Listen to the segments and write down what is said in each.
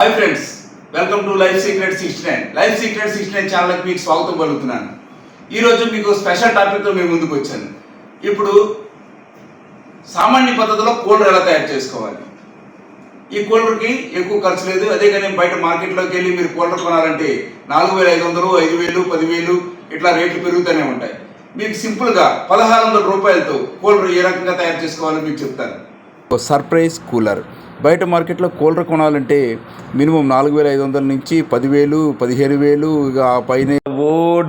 Hi friends, welcome to life secret 69. Life secret 69 ఛానల్కి మీకు స్వాగతం పలుకుతున్నాను. ఈరోజు మీకు స్పెషల్ టాపిక్తో మేము ముందుకు వచ్చాను. ఇప్పుడు సామాన్య పద్ధతిలో కూలర్ ఎలా తయారు చేసుకోవాలి. ఈ కూలర్కి ఎక్కువ ఖర్చు లేదు. అదే కానీ బయట మార్కెట్లోకి వెళ్ళి మీరు కూలర్ కొనాలంటే 4,500, 5,000, 10,000 ఇట్లా రేట్లు పెరుగుతూనే ఉంటాయి. మీకు సింపుల్గా 1,600 రూపాయలతో కూలర్ ఏ రకంగా తయారు చేసుకోవాలో మీకు చెప్తాను. Surprise cooler. బయట మార్కెట్లో కూలర్ కొనాలంటే మినిమం 4,500 నుంచి 10,000, 15,000 ఇక పైన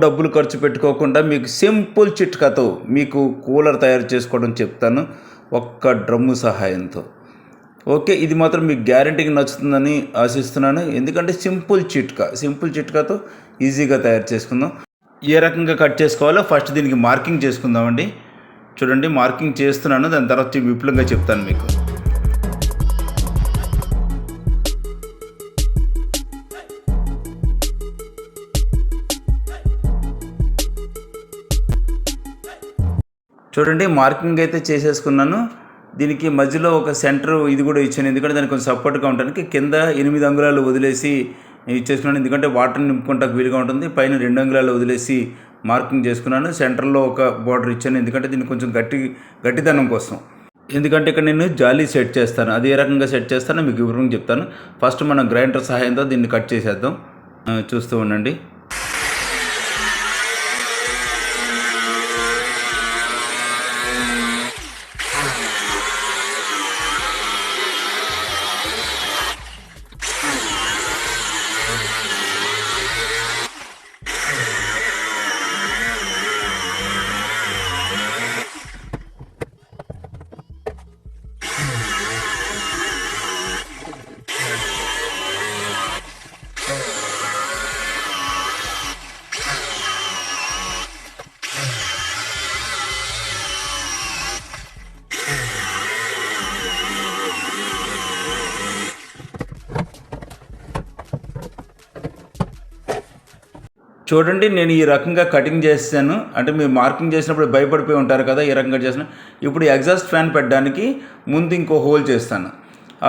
డబ్బులు ఖర్చు పెట్టుకోకుండా మీకు సింపుల్ చిట్కాతో మీకు కూలర్ తయారు చేసుకోవడం చెప్తాను, ఒక్క డ్రమ్ము సహాయంతో. ఓకే, ఇది మాత్రం మీకు గ్యారంటీకి నచ్చుతుందని ఆశిస్తున్నాను. ఎందుకంటే సింపుల్ చిట్కాతో ఈజీగా తయారు చేసుకుందాం. ఏ రకంగా కట్ చేసుకోవాలో ఫస్ట్ దీనికి మార్కింగ్ చేసుకుందామండి. చూడండి, మార్కింగ్ చేస్తున్నాను, దాని తర్వాత విపులంగా చెప్తాను మీకు. చూడండి, మార్కింగ్ అయితే చేసేసుకున్నాను. దీనికి మధ్యలో ఒక సెంటర్ ఇది కూడా ఇచ్చాను, ఎందుకంటే దానికి కొంచెం సపోర్ట్గా ఉండడానికి. కింద 8 అంగుళాలు వదిలేసి ఇచ్చేసుకున్నాను, ఎందుకంటే వాటర్ నింపుకుంటానికి వీలుగా ఉంటుంది. పైన 2 అంగుళాలు వదిలేసి మార్కింగ్ చేసుకున్నాను. సెంటర్లో ఒక బార్డర్ ఇచ్చాను, ఎందుకంటే దీనికి కొంచెం గట్టిదనం కోసం. ఎందుకంటే ఇక్కడ నేను జాలీ సెట్ చేస్తాను. అది ఏ రకంగా సెట్ చేస్తానో మీకు వివరంగా చెప్తాను. ఫస్ట్ మనం గ్రైండర్ సహాయంతో దీన్ని కట్ చేసేద్దాం. చూస్తూ ఉండండి. చూడండి, నేను ఈ రకంగా కటింగ్ చేశాను. అంటే మీరు మార్కింగ్ చేసినప్పుడు భయపడిపోయి ఉంటారు కదా, ఈ రకంగా చేసిన. ఇప్పుడు ఎగ్జాస్ట్ ఫ్యాన్ పెట్టడానికి ముందు ఇంకో హోల్ చేస్తాను.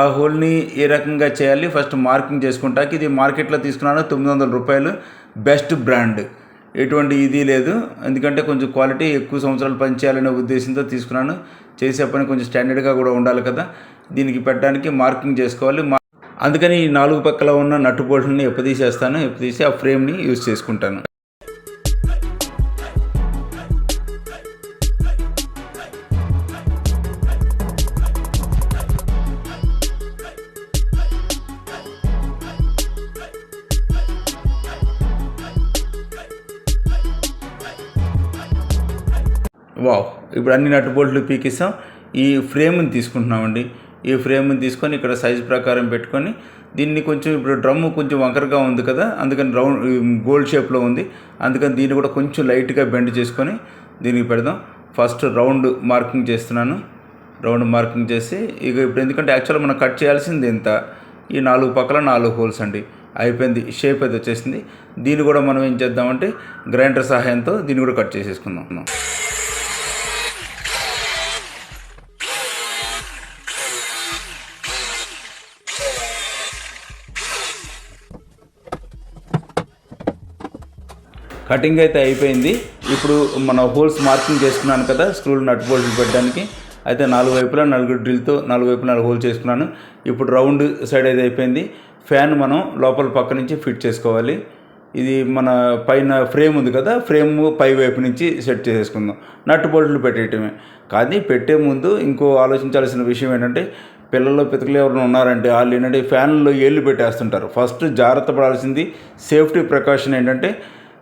ఆ హోల్ని ఏ రకంగా చేయాలి ఫస్ట్ మార్కింగ్ చేసుకుంటాకి. ఇది మార్కెట్లో తీసుకున్నాను, 900 రూపాయలు. బెస్ట్ బ్రాండ్, ఎటువంటి ఇది లేదు. ఎందుకంటే కొంచెం క్వాలిటీ ఎక్కువ సంవత్సరాలు పనిచేయాలనే ఉద్దేశంతో తీసుకున్నాను. చేసే పని కొంచెం స్టాండర్డ్గా కూడా ఉండాలి కదా. దీనికి పెట్టడానికి మార్కింగ్ చేసుకోవాలి. అందుకని ఈ 4 పక్కల ఉన్న నట్టు బోల్ట్ని ఎప్పదీసి ఆ ఫ్రేమ్ని యూజ్ చేసుకుంటాను. వావ్, ఇప్పుడు అన్ని నట్టు బోల్ట్లు పీకిస్తాం. ఈ ఫ్రేమ్ని తీసుకుంటున్నామండి. ఈ ఫ్రేమ్ని తీసుకొని ఇక్కడ సైజ్ ప్రకారం పెట్టుకొని దీన్ని కొంచెం, ఇప్పుడు డ్రమ్ము కొంచెం వంకరగా ఉంది కదా, అందుకని గోల్డ్ షేప్లో ఉంది. అందుకని దీన్ని కూడా కొంచెం లైట్గా బెండ్ చేసుకొని దీనికి పెడదాం. ఫస్ట్ రౌండ్ మార్కింగ్ చేస్తున్నాను. రౌండ్ మార్కింగ్ చేసి ఇక ఇప్పుడు, ఎందుకంటే యాక్చువల్గా మనం కట్ చేయాల్సింది ఎంత, ఈ 4 పక్కల 4 హోల్స్ అండి. అయిపోయింది, షేప్ అయితే వచ్చేసింది. దీన్ని కూడా మనం ఏం చేద్దామంటే గ్రైండర్ సహాయంతో దీన్ని కూడా కట్ చేసేసుకుందాం. కటింగ్ అయితే అయిపోయింది. ఇప్పుడు మన హోల్స్ మార్కింగ్ చేసుకున్నాను కదా, స్క్రూలు నట్ బోల్ట్లు పెట్టడానికి. అయితే 4 వైపులా 4 డ్రిల్తో 4 వైపులా 4 హోల్ చేసుకున్నాను. ఇప్పుడు రౌండ్ సైడ్ అయితే అయిపోయింది. ఫ్యాన్ మనం లోపల పక్క నుంచి ఫిట్ చేసుకోవాలి. ఇది మన పైన ఫ్రేమ్ ఉంది కదా, ఫ్రేమ్ పై వైపు నుంచి సెట్ చేసేసుకుందాం. నట్ బోల్ట్లు పెట్టేయటమే. కానీ పెట్టే ముందు ఇంకో ఆలోచించాల్సిన విషయం ఏంటంటే, పిల్లల్లో పితకలు ఎవరైనా ఉన్నారంటే వాళ్ళు ఏంటంటే ఫ్యాన్లో ఏళ్ళు పెట్టేస్తుంటారు. ఫస్ట్ జాగ్రత్త పడాల్సింది సేఫ్టీ ప్రికాషన్ ఏంటంటే,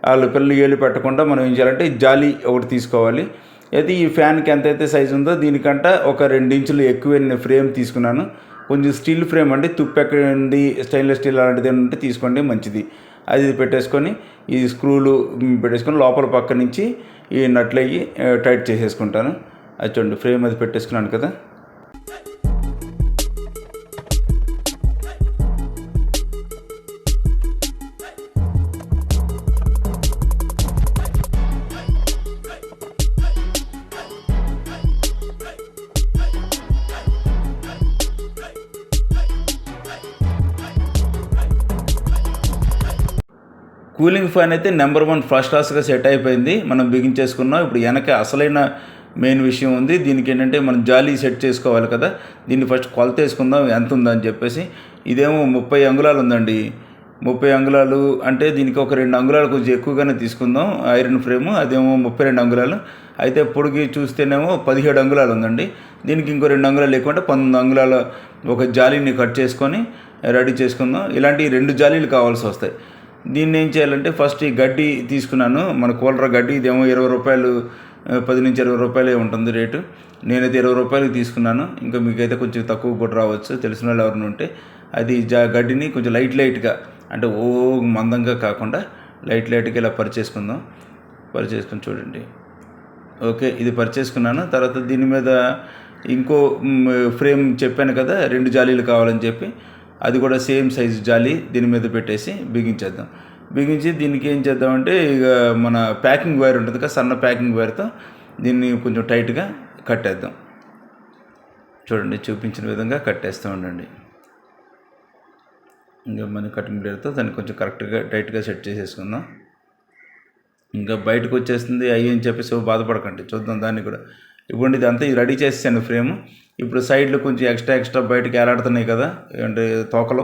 వాళ్ళు పిల్లలు ఏళ్ళు పెట్టకుండా మనం ఏం చేయాలంటే జాలీ ఒకటి తీసుకోవాలి. అయితే ఈ ఫ్యాన్కి ఎంతైతే సైజు ఉందో దీనికంట ఒక 2 ఇంచులు ఎక్కువ నేను ఫ్రేమ్ తీసుకున్నాను. కొంచెం స్టీల్ ఫ్రేమ్ అండి, తుప్పెక్కడి స్టెయిన్లెస్ స్టీల్ అలాంటిది ఏంటంటే తీసుకోండి, మంచిది. అది పెట్టేసుకొని ఈ స్క్రూలు పెట్టేసుకొని లోపల పక్క నుంచి ఈ నట్లు అయ్యి టైట్ చేసేసుకుంటాను. అది చూడండి, ఫ్రేమ్ అది పెట్టేసుకున్నాను కదా. కూలింగ్ ఫ్యాన్ అయితే నెంబర్ 1 ఫస్ట్ క్లాస్గా సెట్ అయిపోయింది. మనం బిగించేసుకున్నాం. ఇప్పుడు వెనక అసలైన మెయిన్ విషయం ఉంది. దీనికి ఏంటంటే మనం జాలీ సెట్ చేసుకోవాలి కదా. దీన్ని ఫస్ట్ కొలత వేసుకుందాం ఎంత ఉందని చెప్పేసి. ఇదేమో 30 అంగుళాలు ఉందండి. 30 అంగుళాలు అంటే దీనికి ఒక 2 అంగుళాలు కొంచెం ఎక్కువగానే తీసుకుందాం. ఐరన్ ఫ్రేమ్ అదేమో 32 అంగుళాలు. అయితే పొడిగి చూస్తేనేమో 17 అంగుళాలు ఉందండి. దీనికి ఇంకో 2 అంగుళాలు ఎక్కువ అంటే 19 అంగుళాల ఒక జాలీని కట్ చేసుకొని రెడీ చేసుకుందాం. ఇలాంటి 2 జాలీలు కావాల్సి వస్తాయి. దీన్ని ఏం చేయాలంటే ఫస్ట్ ఈ గడ్డి తీసుకున్నాను. మన కూలర్ గడ్డి ఇదేమో 20 రూపాయలు, 10 నుంచి 20 రూపాయలే ఉంటుంది రేటు. నేనైతే 20 రూపాయలకి తీసుకున్నాను. ఇంకా మీకైతే కొంచెం తక్కువ కూడా రావచ్చు తెలిసిన వాళ్ళు ఎవరైనా ఉంటే. అది గడ్డిని కొంచెం లైట్గా అంటే మందంగా కాకుండా లైట్గా ఇలా పరిచేసుకుందాం. పరిచేసుకుని చూడండి. ఓకే, ఇది పరిచేసుకున్నాను. తర్వాత దీని మీద ఇంకో ఫ్రేమ్ చెప్పాను కదా 2 జాలీలు కావాలని చెప్పి, అది కూడా సేమ్ సైజు జాలీ దీని మీద పెట్టేసి బిగించేద్దాం. బిగించి దీనికి ఏం చేద్దామంటే ఇక మన ప్యాకింగ్ వైర్ ఉంటుంది కదా, సన్న ప్యాకింగ్ వైర్తో దీన్ని కొంచెం టైట్గా కట్టేద్దాం. చూడండి, చూపించిన విధంగా కట్టేస్తూ ఉండండి. ఇంకా మన కటింగ్ బ్లేడ్తో దాన్ని కొంచెం కరెక్ట్గా టైట్గా సెట్ చేసేసుకుందాం. ఇంకా బయటకు వచ్చేస్తుంది అని చెప్పేసి బాధపడకండి, చూద్దాం దాన్ని కూడా. ఇవ్వండి, ఇదంతా ఇది రెడీ చేసాను ఫ్రేమ్. ఇప్పుడు సైడ్లో కొంచెం ఎక్స్ట్రా బయటకు ఏలాడుతున్నాయి కదా అంటే తోకలు,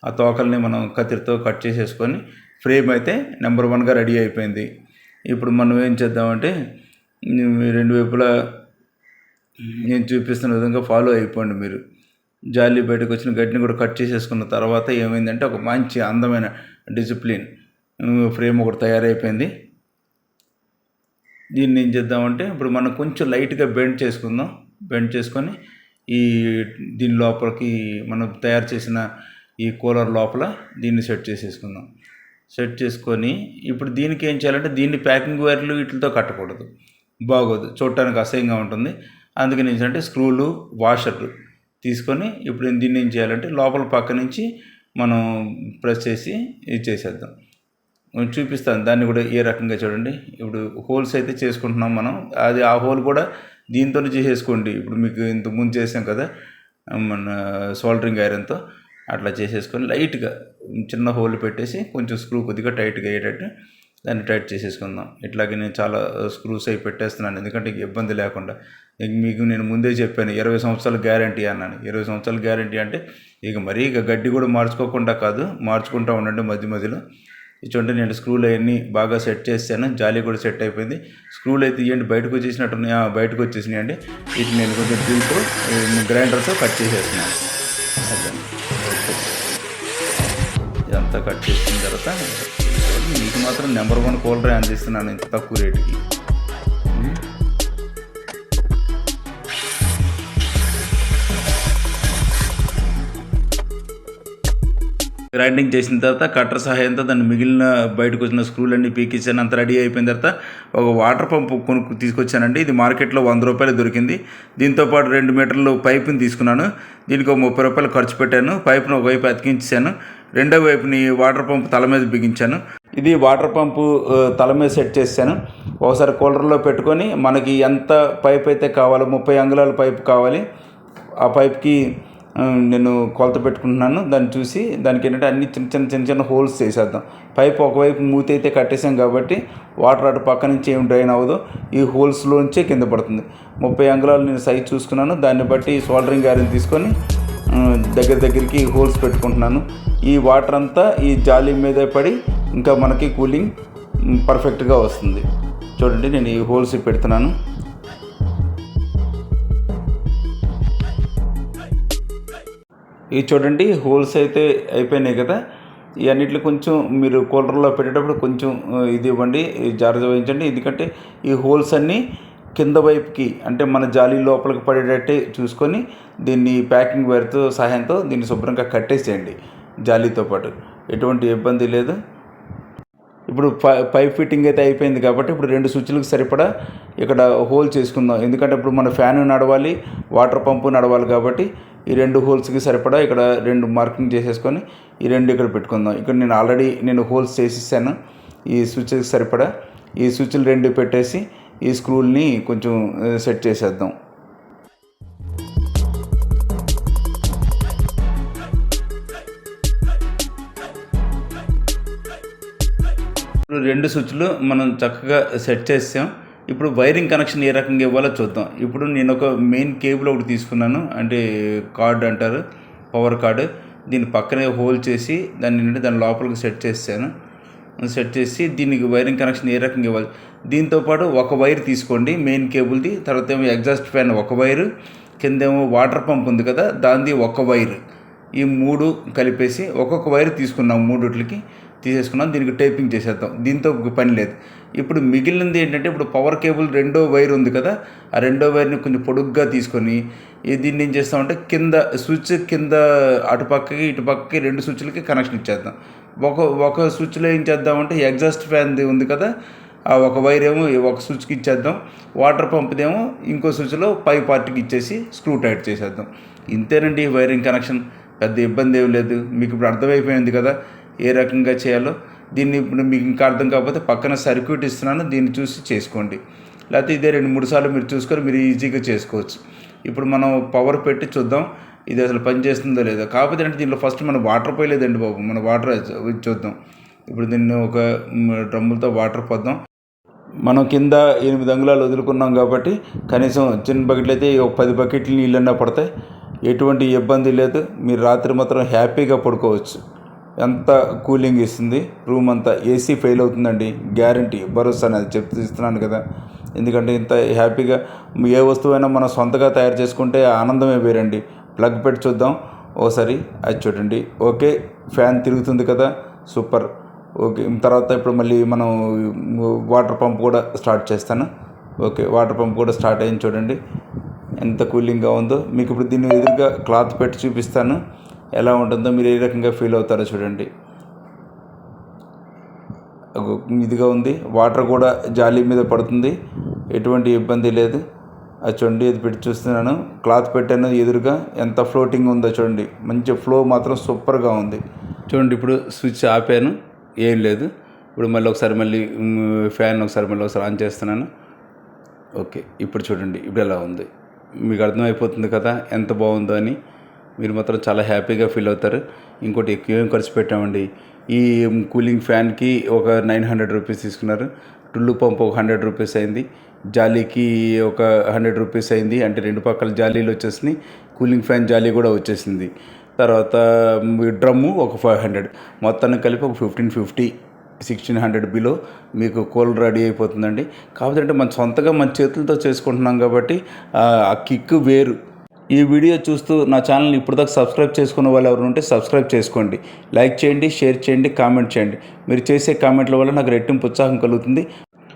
ఆ తోకల్ని మనం కత్తిరితో కట్ చేసేసుకొని ఫ్రేమ్ అయితే నెంబర్ 1గా రెడీ అయిపోయింది. ఇప్పుడు మనం ఏం చేద్దామంటే 2 వైపులా నేను చూపిస్తున్న విధంగా ఫాలో అయిపోండి మీరు. జాలీ బయటకు వచ్చిన గడ్డిని కూడా కట్ చేసేసుకున్న తర్వాత ఏమైందంటే ఒక మంచి అందమైన డిసిప్లిన్ ఫ్రేమ్ ఒకటి తయారైపోయింది. దీన్ని ఏం చేద్దామంటే ఇప్పుడు మనం కొంచెం లైట్గా బెండ్ చేసుకుందాం. బెండ్ చేసుకొని దీని లోపలికి మనం తయారు చేసిన ఈ కూలర్ లోపల దీన్ని సెట్ చేసేసుకుందాం. సెట్ చేసుకొని ఇప్పుడు దీనికి ఏం చేయాలంటే దీన్ని ప్యాకింగ్ వైర్లు వీటితో కట్టకూడదు, బాగోదు, చూడటానికి అసహ్యంగా ఉంటుంది. అందుకని ఏంటంటే స్క్రూలు, వాషర్లు తీసుకొని ఇప్పుడు దీన్ని ఏం చేయాలంటే లోపల పక్క నుంచి మనం ప్రెస్ చేసి ఇది చేసేద్దాం. చూపిస్తాను దాన్ని కూడా ఏ రకంగా. చూడండి, ఇప్పుడు హోల్స్ అయితే చేసుకుంటున్నాం మనం. అది ఆ హోల్ కూడా దీంతోనే చేసేసుకోండి. ఇప్పుడు మీకు ఇంతకుముందు చేసాం కదా మన సోల్డరింగ్ ఐరన్తో, అట్లా చేసేసుకొని లైట్గా చిన్న హోల్ పెట్టేసి కొంచెం స్క్రూ కొద్దిగా టైట్గా అయ్యేటట్టు దాన్ని టైట్ చేసేసుకుందాం. ఇట్లాగే నేను చాలా స్క్రూస్ అవి పెట్టేస్తున్నాను, ఎందుకంటే ఇబ్బంది లేకుండా. మీకు నేను ముందే చెప్పాను 20 సంవత్సరాల గ్యారంటీ అన్నాను. 20 సంవత్సరాల గ్యారంటీ అంటే ఇక మరీ ఇక గడ్డి కూడా మార్చుకోకుండా కాదు, మార్చుకుంటూ ఉండండి మధ్యలో. చూడండి, నేను స్క్రూలు అవన్నీ బాగా సెట్ చేశాను. జాలీ కూడా సెట్ అయిపోయింది. స్క్రూలు అయితే ఇవ్వండి బయటకు వచ్చేసినట్టున్నాయి, బయటకు వచ్చేసినాయండి. వీటిని నేను కొంచెం డ్రిల్తో గ్రైండర్తో కట్ చేసేస్తున్నాను. ఇదంతా కట్ చేసిన తర్వాత మీకు మాత్రం నెంబర్ 1 కూలరే అందిస్తున్నాను ఇంత తక్కువ రేటుకి. గ్రైండింగ్ చేసిన తర్వాత కట్టర్ సహాయంతో దాన్ని మిగిలిన బయటకు వచ్చిన స్క్రూలన్నీ పీకించాను. అంత రెడీ అయిపోయిన తర్వాత ఒక వాటర్ పంపు తీసుకొచ్చానండి. ఇది మార్కెట్లో 100 రూపాయలు దొరికింది. దీంతోపాటు 2 మీటర్లు పైపుని తీసుకున్నాను. దీనికి ఒక 30 రూపాయలు ఖర్చు పెట్టాను. పైపును ఒకవైపు అతికించాను, రెండో వైపుని వాటర్ పంపు తల మీద బిగించాను. ఇది వాటర్ పంపు తల మీద సెట్ చేశాను. ఒకసారి కూలర్లో పెట్టుకొని మనకి ఎంత పైప్ అయితే కావాలో 30 అంగుళాల పైపు కావాలి. ఆ పైప్కి నేను కొలత పెట్టుకుంటున్నాను. దాన్ని చూసి దానికి ఏంటంటే అన్ని చిన్న హోల్స్ చేసేద్దాం. పైప్ ఒకవైపు మూతి అయితే కట్టేసాం కాబట్టి వాటర్ అటు పక్క నుంచి ఏం డ్రైన్ అవ్వదు, ఈ హోల్స్లోంచే కింద పడుతుంది. 30 అంగుళాలు నేను సైజ్ చూసుకున్నాను. దాన్ని బట్టి సోల్డరింగ్ ఐరన్ తీసుకొని దగ్గరికి హోల్స్ పెట్టుకుంటున్నాను. ఈ వాటర్ అంతా ఈ జాలీ మీద పడి ఇంకా మనకి కూలింగ్ పర్ఫెక్ట్గా వస్తుంది. చూడండి, నేను ఈ హోల్స్ పెడుతున్నాను. ఇవి చూడండి, హోల్స్ అయితే అయిపోయినాయి కదా. ఈ అన్నిట్లో కొంచెం మీరు కూలర్లో పెట్టేటప్పుడు కొంచెం ఇది ఇవ్వండి, జాగ్రత్త వహించండి. ఎందుకంటే ఈ హోల్స్ అన్నీ కింద వైపుకి అంటే మన జాలీ లోపలికి పడేటట్టే చూసుకొని దీన్ని ప్యాకింగ్ వైర్తో సహాయంతో దీన్ని శుభ్రంగా కట్టేసేయండి. జాలీతో పాటు ఎటువంటి ఇబ్బంది లేదు. ఇప్పుడు పైప్ ఫిట్టింగ్ అయితే అయిపోయింది కాబట్టి ఇప్పుడు 2 స్విచ్లకు సరిపడా ఇక్కడ హోల్ చేసుకుందాం. ఎందుకంటే ఇప్పుడు మన ఫ్యాన్ నడవాలి, వాటర్ పంపు నడవాలి కాబట్టి ఈ 2 హోల్స్కి సరిపడా ఇక్కడ 2 మార్కింగ్ చేసేసుకొని ఈ 2 ఇక్కడ పెట్టుకుందాం. ఇక్కడ నేను ఆల్రెడీ హోల్స్ చేసేసాను. ఈ స్విచ్కి సరిపడా ఈ స్విచ్లు 2 పెట్టేసి ఈ స్క్రూల్ని కొంచెం సెట్ చేసేద్దాం. ఇప్పుడు 2 స్విచ్లు మనం చక్కగా సెట్ చేసాం. ఇప్పుడు వైరింగ్ కనెక్షన్ ఏ రకంగా ఇవ్వాలో చూద్దాం. ఇప్పుడు నేను ఒక మెయిన్ కేబుల్ ఒకటి తీసుకున్నాను, అంటే కార్డ్ అంటారు, పవర్ కార్డు. దీని పక్కనే హోల్ చేసి దాని లోపలికి సెట్ చేశాను. సెట్ చేసి దీనికి వైరింగ్ కనెక్షన్ ఏ రకంగా ఇవ్వాలి. దీంతోపాటు ఒక వైర్ తీసుకోండి మెయిన్ కేబుల్ది, తర్వాత ఏమో ఎగ్జాస్ట్ ఫ్యాన్ ఒక వైరు, కిందేమో వాటర్ పంప్ ఉంది కదా దానిది ఒక వైరు. ఈ 3 కలిపేసి ఒక్కొక్క వైర్ తీసుకున్నాం, 3 తీసేసుకున్నాం. దీనికి టేపింగ్ చేసేద్దాం, దీంతో పని లేదు. ఇప్పుడు మిగిలినది ఏంటంటే, ఇప్పుడు పవర్ కేబుల్ 2వ వైర్ ఉంది కదా, ఆ 2వ వైర్ని కొంచెం పొడుగ్గా తీసుకొని దీన్ని ఏం చేస్తామంటే కింద స్విచ్ కింద అటుపక్కకి ఇటుపక్కకి 2 స్విచ్లకి కనెక్షన్ ఇచ్చేద్దాం. ఒక స్విచ్లో ఏం చేద్దామంటే ఎగ్జాస్ట్ ఫ్యాన్ది ఉంది కదా, ఆ ఒక వైర్ ఏమో ఒక స్విచ్కి ఇచ్చేద్దాం, వాటర్ పంప్దేమో ఇంకో స్విచ్లో పై పార్ట్కి ఇచ్చేసి స్క్రూ టైట్ చేసేద్దాం. ఇంతేనండి వైరింగ్ కనెక్షన్, పెద్ద ఇబ్బంది ఏం లేదు. మీకు ఇప్పుడు అర్థమైపోయింది కదా ఏ రకంగా చేయాలో. దీన్ని ఇప్పుడు మీకు ఇంకా అర్థం కాకపోతే పక్కన సర్క్యూట్ ఇస్తున్నాను, దీన్ని చూసి చేసుకోండి. లేకపోతే ఇదే 2-3 సార్లు మీరు చూసుకొని మీరు ఈజీగా చేసుకోవచ్చు. ఇప్పుడు మనం పవర్ పెట్టి చూద్దాం ఇది అసలు పని చేస్తుందో లేదో. కాకపోతే అంటే దీనిలో ఫస్ట్ మనం వాటర్ పోయలేదండి బాబు, మన వాటర్ చూద్దాం. ఇప్పుడు దీన్ని ఒక డ్రమ్ములతో వాటర్ పోద్దాం. మనం కింద 8 అంగుళాలు వదులుకున్నాం కాబట్టి కనీసం చిన్న బకెట్లు అయితే 10 బకెట్లు నీళ్ళన్నా పడతాయి. ఎటువంటి ఇబ్బంది లేదు. మీరు రాత్రి మాత్రం హ్యాపీగా పడుకోవచ్చు. ఎంత కూలింగ్ ఇస్తుంది రూమ్ అంతా. ఏసీ ఫెయిల్ అవుతుందండి, గ్యారంటీ, భరోసా అనేది ఇస్తున్నాను కదా. ఎందుకంటే ఇంత హ్యాపీగా ఏ వస్తువైనా మనం సొంతగా తయారు చేసుకుంటే ఆనందమే వేరండి. ప్లగ్ పెట్టి చూద్దాం ఓసారి, అది చూడండి. ఓకే, ఫ్యాన్ తిరుగుతుంది కదా, సూపర్. ఓకే, తర్వాత ఇప్పుడు మళ్ళీ మనం వాటర్ పంప్ కూడా స్టార్ట్ చేస్తాను. ఓకే, వాటర్ పంప్ కూడా స్టార్ట్ అయింది చూడండి ఎంత కూలింగ్గా ఉందో. మీకు ఇప్పుడు దీన్ని ఎదురుగా క్లాత్ పెట్టి చూపిస్తాను ఎలా ఉంటుందో, మీరు ఏ రకంగా ఫీల్ అవుతారో చూడండి. ఇదిగా ఉంది, వాటర్ కూడా జాలీ మీద పడుతుంది, ఎటువంటి ఇబ్బంది లేదు. అది చూడండి, ఇది పెట్టి చూస్తున్నాను, క్లాత్ పెట్టాను ఎదురుగా, ఎంత ఫ్లోటింగ్ ఉందో చూడండి. మంచి ఫ్లో మాత్రం సూపర్గా ఉంది చూడండి. ఇప్పుడు స్విచ్ ఆపాను, ఏం లేదు. ఇప్పుడు మళ్ళీ ఒకసారి ఫ్యాన్ ఒకసారి ఆన్ చేస్తున్నాను. ఓకే, ఇప్పుడు చూడండి ఇప్పుడు ఎలా ఉంది. మీకు అర్థమైపోతుంది కదా ఎంత బాగుందో అని. మీరు మాత్రం చాలా హ్యాపీగా ఫీల్ అవుతారు. ఇంకోటి ఎక్కువ ఏం ఖర్చు పెట్టామండి. ఈ కూలింగ్ ఫ్యాన్కి ఒక 900 రూపీస్ తీసుకున్నారు. టుల్లు పంప్ ఒక 100 రూపీస్ అయింది. జాలీకి ఒక 100 రూపీస్ అయింది. అంటే 2 పక్కల జాలీలు వచ్చేసినాయి. కూలింగ్ ఫ్యాన్ జాలీ కూడా వచ్చేసింది. తర్వాత డ్రమ్ము ఒక 500, మొత్తాన్ని కలిపి ఒక 1550, 1600 బిలో మీకు కూలర్ రెడీ అయిపోతుందండి. కాకపోతే అంటే మన సొంతగా మన చేతులతో చేసుకుంటున్నాం కాబట్టి ఆ కిక్ వేరు. ఈ వీడియో చూస్తూ నా ఛానల్ని ఇప్పటిదాకా సబ్స్క్రైబ్ చేసుకున్న వాళ్ళు ఎవరు ఉంటే సబ్స్క్రైబ్ చేసుకోండి, లైక్ చేయండి, షేర్ చేయండి, కామెంట్ చేయండి. మీరు చేసే కామెంట్ల వల్ల నాకు రెట్టింపు ఉత్సాహం కలుగుతుంది.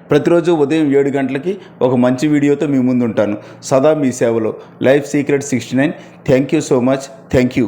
ప్రతిరోజు ఉదయం 7 గంటలకి ఒక మంచి వీడియోతో మీ ముందు ఉంటాను. సదా మీ సేవలో. Life secret 69. Thank you so much. Thank you.